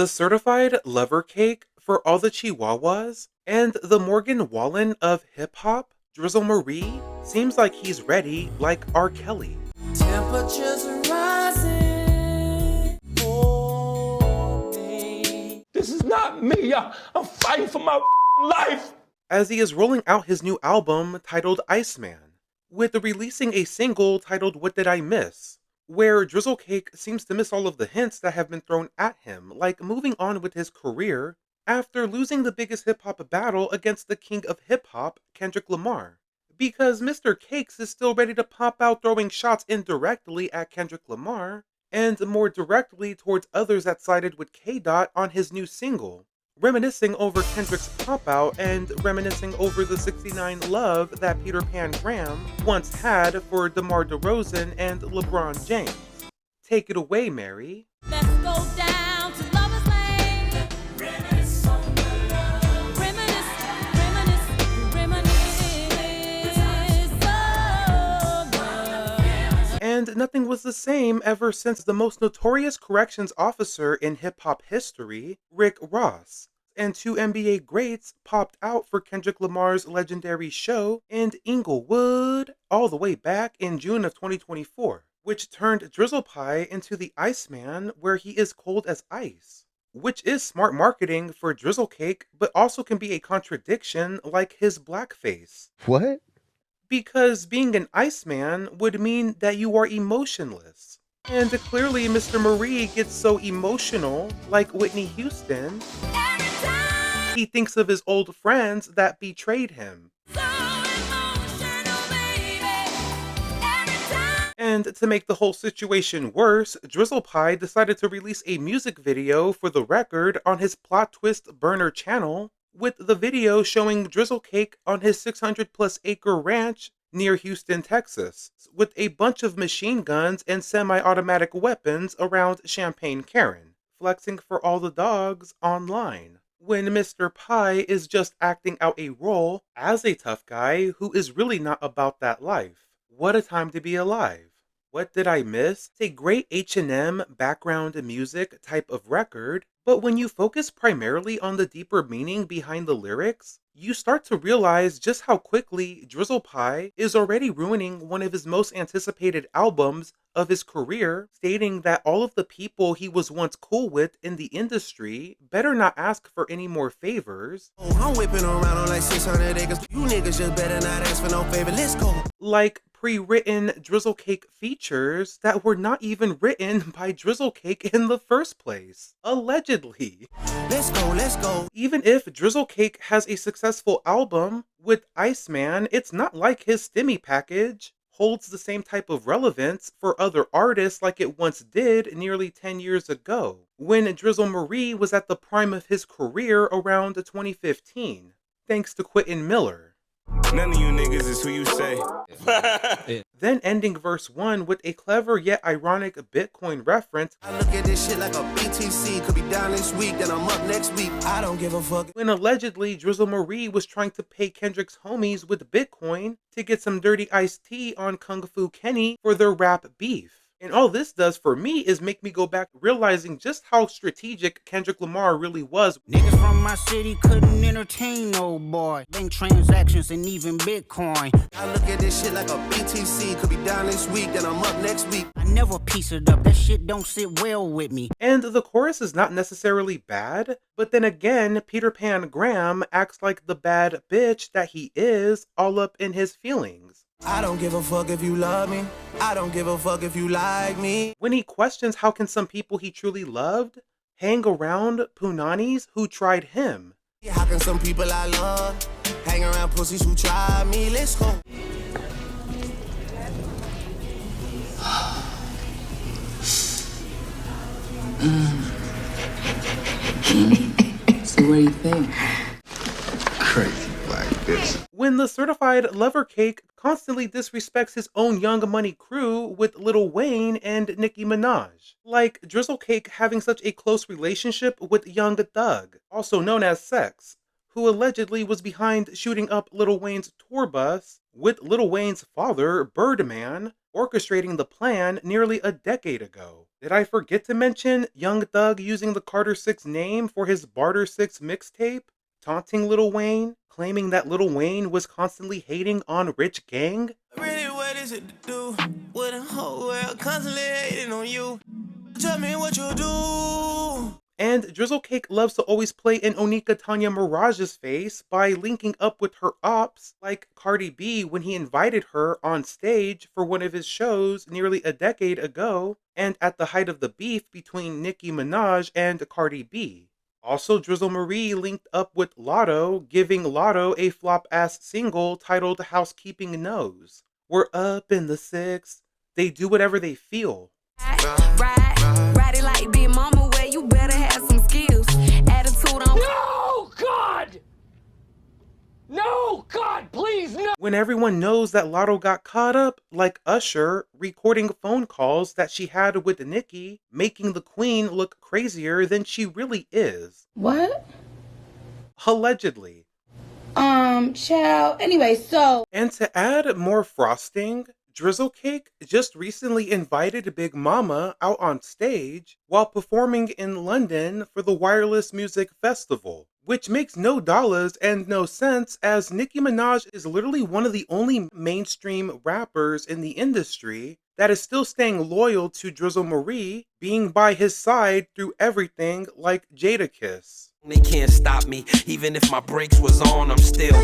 The certified lover cake for all the Chihuahuas and the Morgan Wallen of hip hop, Drizzle Marie, seems like he's ready like R. Kelly. Temperatures are rising for me. This is not me. I'm fighting for my life. As he is rolling out his new album titled Iceman, with releasing a single titled What Did I Miss? Where Drizzle Cake seems to miss all of the hints that have been thrown at him, like moving on with his career after losing the biggest hip hop battle against the king of hip hop, Kendrick Lamar. Because Mr. Cakes is still ready to pop out throwing shots indirectly at Kendrick Lamar, and more directly towards others that sided with K. Dot on his new single, reminiscing over Kendrick's pop out and reminiscing over the 69 love that Peter Pan Graham once had for DeMar DeRozan and LeBron James. Take it away, Mary. Let's go down to Lover's Lane. Reminisce on the love. Reminisce on love. And nothing was the same ever since the most notorious corrections officer in hip-hop history, Rick Ross, and two NBA greats popped out for Kendrick Lamar's legendary show in Inglewood all the way back in June of 2024, which turned Drizzle Pie into the Iceman where he is cold as ice. Which is smart marketing for Drizzle Cake, but also can be a contradiction like his blackface. What? Because being an Iceman would mean that you are emotionless. And clearly Mr. Marie gets so emotional, like Whitney Houston, Every time. he thinks of his old friends that betrayed him. So emotional, baby. Every time. And to make the whole situation worse, Drizzle Pie decided to release a music video for the record on his Plot Twist Burner channel, with the video showing Drizzle Cake on his 600 plus acre ranch near Houston, Texas, with a bunch of machine guns and semi-automatic weapons around Champagne Karen, flexing for all the dogs online, when Mr. Pie is just acting out a role as a tough guy who is really not about that life. What a time to be alive. What Did I Miss? It's a great H&M background music type of record, but when you focus primarily on the deeper meaning behind the lyrics, you start to realize just how quickly Drizzle Pie is already ruining one of his most anticipated albums of his career, stating that all of the people he was once cool with in the industry better not ask for any more favors. Oh, I'm whipping around on like 600 acres. You niggas just better not ask for no favor. Let's go. Like pre-written Drizzle Cake features that were not even written by Drizzle Cake in the first place, allegedly. Let's go. Let's go. Even if Drizzle Cake has a successful album with Iceman, it's not like his Stimmy package holds the same type of relevance for other artists like it once did nearly 10 years ago, when Drizzle Marie was at the prime of his career around 2015, thanks to Quentin Miller. None of you niggas is who you say. Then ending verse 1 with a clever yet ironic Bitcoin reference, I look at this shit like a BTC. Could be down this week, then I'm up next week. I don't give a fuck. when allegedly Drizzle Marie was trying to pay Kendrick's homies with Bitcoin to get some dirty iced tea on Kung Fu Kenny for their rap beef. And all this does for me is make me go back realizing just how strategic Kendrick Lamar really was. Niggas from my city couldn't entertain no boy. Bank transactions and even Bitcoin. I look at this shit like a BTC. Could be down this week, then I'm up next week. I never piece it up. That shit don't sit well with me. And the chorus is not necessarily bad, but then again, Peter Pan Graham acts like the bad bitch that he is, all up in his feelings. I don't give a fuck if you love me. I don't give a fuck if you like me. When he questions how can some people he truly loved hang around punanis who tried him. How can some people I love hang around pussies who try me? Let's go. So what do you think? Crazy black bitch. When the certified lover cake constantly disrespects his own Young Money crew with Lil Wayne and Nicki Minaj. Like Drizzle Cake having such a close relationship with Young Thug, also known as Sex, who allegedly was behind shooting up Lil Wayne's tour bus with Lil Wayne's father, Birdman, orchestrating the plan nearly a decade ago. Did I forget to mention Young Thug using the Carter 6 name for his Barter 6 mixtape? Taunting Lil Wayne, claiming that Lil Wayne was constantly hating on Rich Gang? Really, what is it to do with a whole world constantly hating on you? Tell me what you do. And Drizzle Cake loves to always play in Onika Tanya Mirage's face by linking up with her ops like Cardi B when he invited her on stage for one of his shows nearly a decade ago and at the height of the beef between Nicki Minaj and Cardi B. Also, Drizzle Marie linked up with Lotto, giving Lotto a flop-ass single titled Housekeeping Knows. We're up in the six. They do whatever they feel. Ride it like Big Mama, where you better have some skills. Attitude on. No, God! No, God, please, no! When everyone knows that Lotto got caught up, like Usher, recording phone calls that she had with Nicki, making the queen look crazier than she really is. What? Allegedly. Child. Anyway, so. And to add more frosting, Drizzle Cake just recently invited Big Mama out on stage while performing in London for the Wireless Music Festival, which makes no dollars and no sense as Nicki Minaj is literally one of the only mainstream rappers in the industry that is still staying loyal to Drizzle Marie, being by his side through everything like Jadakiss. They can't stop me, even if my brakes was on, I'm still.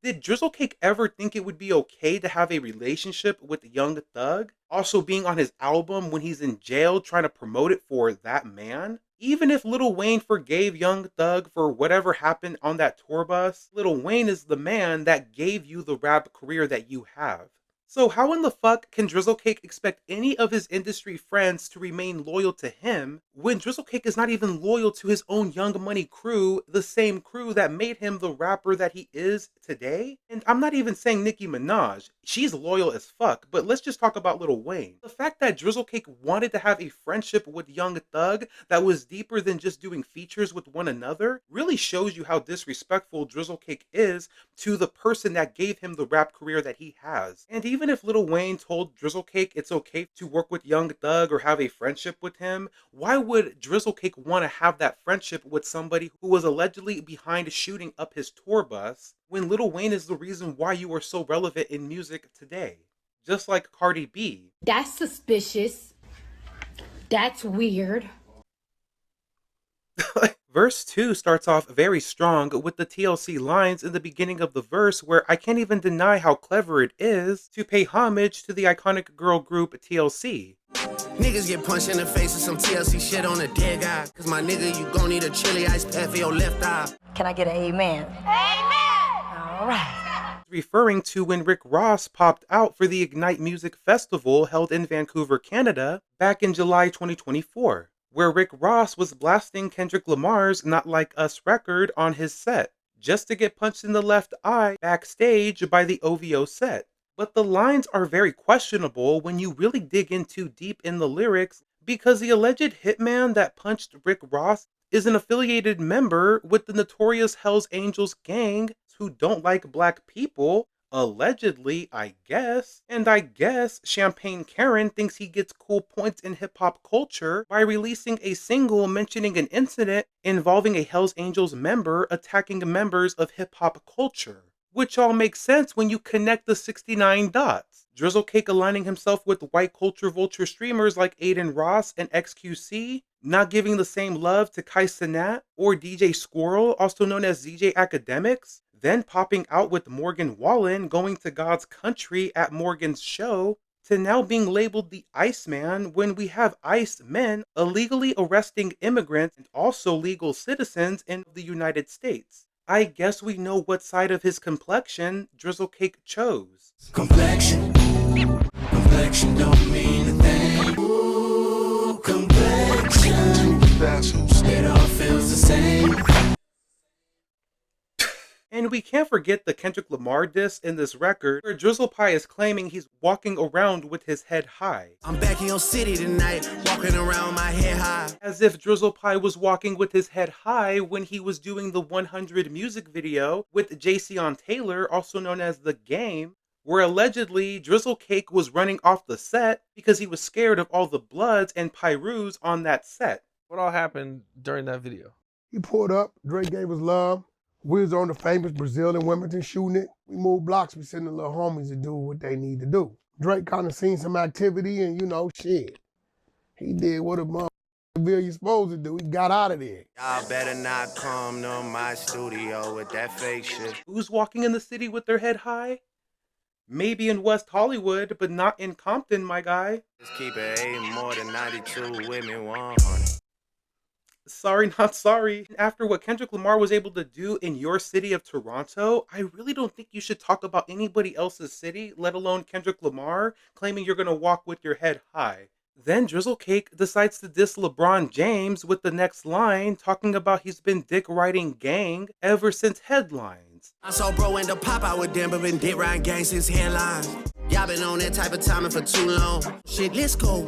Did Drizzle Cake ever think it would be okay to have a relationship with Young Thug? Also being on his album when he's in jail trying to promote it for that man? Even if Lil Wayne forgave Young Thug for whatever happened on that tour bus, Lil Wayne is the man that gave you the rap career that you have. So how in the fuck can Drizzle Cake expect any of his industry friends to remain loyal to him when Drizzle Cake is not even loyal to his own Young Money crew, the same crew that made him the rapper that he is today? And I'm not even saying Nicki Minaj. She's loyal as fuck, but let's just talk about Lil Wayne. The fact that Drizzle Cake wanted to have a friendship with Young Thug that was deeper than just doing features with one another really shows you how disrespectful Drizzle Cake is to the person that gave him the rap career that he has. And even if Lil Wayne told Drizzle Cake it's okay to work with Young Thug or have a friendship with him, why would Drizzle Cake want to have that friendship with somebody who was allegedly behind shooting up his tour bus when Lil Wayne is the reason why you are so relevant in music today? Just like Cardi B. That's suspicious. That's weird. Verse 2 starts off very strong with the TLC lines in the beginning of the verse where I can't even deny how clever it is to pay homage to the iconic girl group TLC. Niggas get punched in the face with some TLC shit on a dead guy. Cause my nigga, you gon' need a chili ice pack for your left eye. Can I get an amen? Amen! All right. Referring to when Rick Ross popped out for the Ignite Music Festival held in Vancouver, Canada, back in July 2024. Where Rick Ross was blasting Kendrick Lamar's Not Like Us record on his set, just to get punched in the left eye backstage by the OVO set. But the lines are very questionable when you really dig in too deep in the lyrics because the alleged hitman that punched Rick Ross is an affiliated member with the notorious Hells Angels gang who don't like black people. Allegedly, I guess. And I guess Champagne Karen thinks he gets cool points in hip-hop culture by releasing a single mentioning an incident involving a Hells Angels member attacking members of hip-hop culture. Which all makes sense when you connect the 69 dots. Drizzle Cake aligning himself with white culture vulture streamers like Aiden Ross and XQC, not giving the same love to Kai Cenat or DJ Squirrel, also known as DJ Academics, then popping out with Morgan Wallen going to God's country at Morgan's show, to now being labeled the Iceman when we have ICE men illegally arresting immigrants and also legal citizens in the United States. I guess we know what side of his complexion Drizzle Cake chose. Complexion don't mean a thing. Ooh, complexion. It all feels the same. And we can't forget the Kendrick Lamar diss in this record, where Drizzle Pie is claiming he's walking around with his head high. I'm back in your city tonight, walking around my head high. As if Drizzle Pie was walking with his head high when he was doing the 100 music video with Jason Taylor, also known as The Game, where allegedly Drizzle Cake was running off the set because he was scared of all the Bloods and Pyrus on that set. What all happened during that video? He pulled up, Drake gave us love. We was on the famous Brazil and Wilmington shooting it. We moved blocks, we sent the little homies to do what they need to do. Drake kind of seen some activity and, shit. He did what a motherfucker you supposed to do. He got out of there. Y'all better not come to my studio with that fake shit. Who's walking in the city with their head high? Maybe in West Hollywood, but not in Compton, my guy. Just keep it 8 more than 92 with me 100. Sorry, not sorry. After what Kendrick Lamar was able to do in your city of Toronto, I really don't think you should talk about anybody else's city, let alone Kendrick Lamar, claiming you're going to walk with your head high. Then Drizzle Cake decides to diss LeBron James with the next line, talking about he's been dick riding gang ever since headlines. I saw bro end up pop out with them, but been dick riding gang since headlines. Y'all been on that type of timing for too long. Shit, let's go.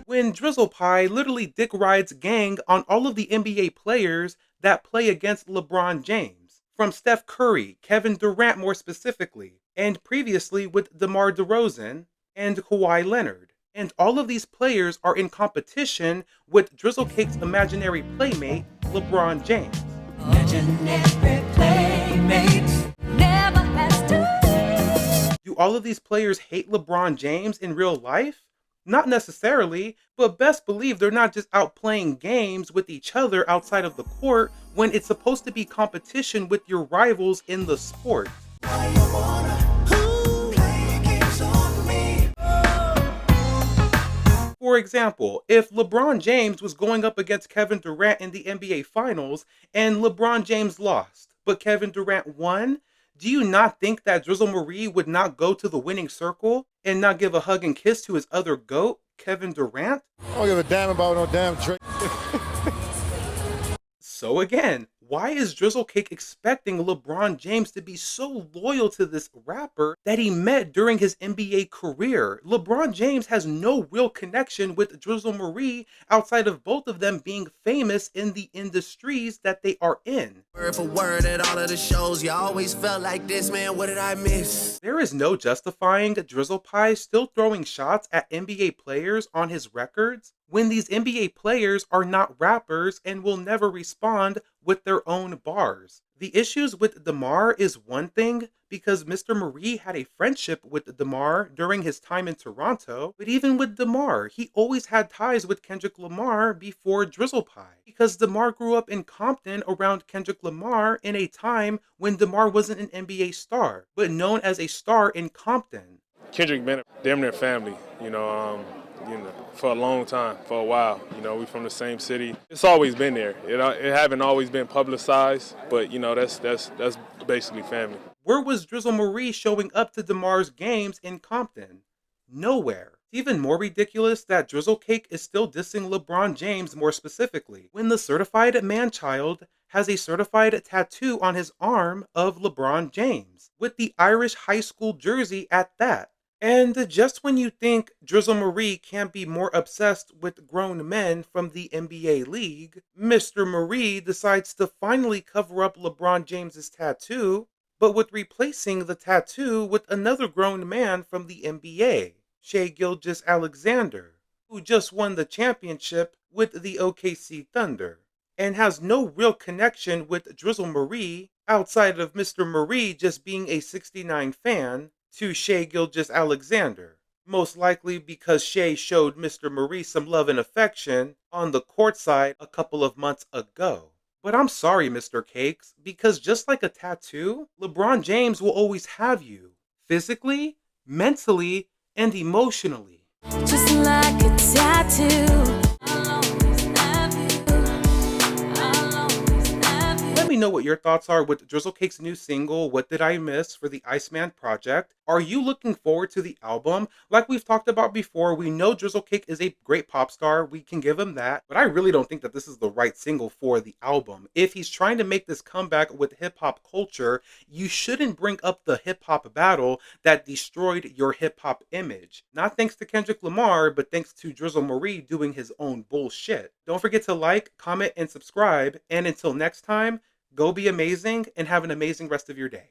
When Drizzle Pie literally dick rides gang on all of the NBA players that play against LeBron James. From Steph Curry, Kevin Durant more specifically, and previously with DeMar DeRozan and Kawhi Leonard. And all of these players are in competition with Drizzle Cake's imaginary playmate, LeBron James. Legendary playmates never has to. Do all of these players hate LeBron James in real life? Not necessarily, but best believe they're not just out playing games with each other outside of the court when it's supposed to be competition with your rivals in the sport. For example, if LeBron James was going up against Kevin Durant in the NBA Finals and LeBron James lost, but Kevin Durant won, do you not think that Drizzle Marie would not go to the winning circle and not give a hug and kiss to his other GOAT, Kevin Durant? I don't give a damn about no damn Drake. So again, why is Drizzle Cake expecting LeBron James to be so loyal to this rapper that he met during his NBA career? LeBron James has no real connection with Drizzle Marie outside of both of them being famous in the industries that they are in. Word for word at all of the shows, you always felt like this, man. What did I miss? There is no justifying Drizzle Pie still throwing shots at NBA players on his records when these NBA players are not rappers and will never respond with their own bars. The issues with DeMar is one thing because Mr. Marie had a friendship with DeMar during his time in Toronto, but even with DeMar, he always had ties with Kendrick Lamar before Drizzle Pie because DeMar grew up in Compton around Kendrick Lamar in a time when DeMar wasn't an NBA star, but known as a star in Compton. Kendrick been damn near family, for a long time, for a while. We from the same city. It's always been there. It haven't always been publicized, but that's basically family. Where was Drizzle Marie showing up to DeMar's games in Compton? Nowhere. It's even more ridiculous that Drizzle Cake is still dissing LeBron James more specifically, when the certified man-child has a certified tattoo on his arm of LeBron James, with the Irish high school jersey at that. And just when you think Drizzle Marie can't be more obsessed with grown men from the NBA league, Mr. Marie decides to finally cover up LeBron James's tattoo, but with replacing the tattoo with another grown man from the NBA, Shai Gilgeous-Alexander, who just won the championship with the OKC Thunder, and has no real connection with Drizzle Marie outside of Mr. Marie just being a 69 fan to Shai Gilgeous-Alexander, most likely because Shai showed Mr. Marie some love and affection on the courtside a couple of months ago. But I'm sorry, Mr. Cakes, because just like a tattoo, LeBron James will always have you, physically, mentally, and emotionally. Just like a tattoo. Let me know what your thoughts are with Drizzle Cake's new single, What Did I Miss, for the Iceman project. Are you looking forward to the album? Like we've talked about before, we know Drizzle Cake is a great pop star. We can give him that. But I really don't think that this is the right single for the album. If he's trying to make this comeback with hip-hop culture, you shouldn't bring up the hip-hop battle that destroyed your hip-hop image. Not thanks to Kendrick Lamar, but thanks to Drizzle Marie doing his own bullshit. Don't forget to like, comment, and subscribe. And until next time, go be amazing and have an amazing rest of your day.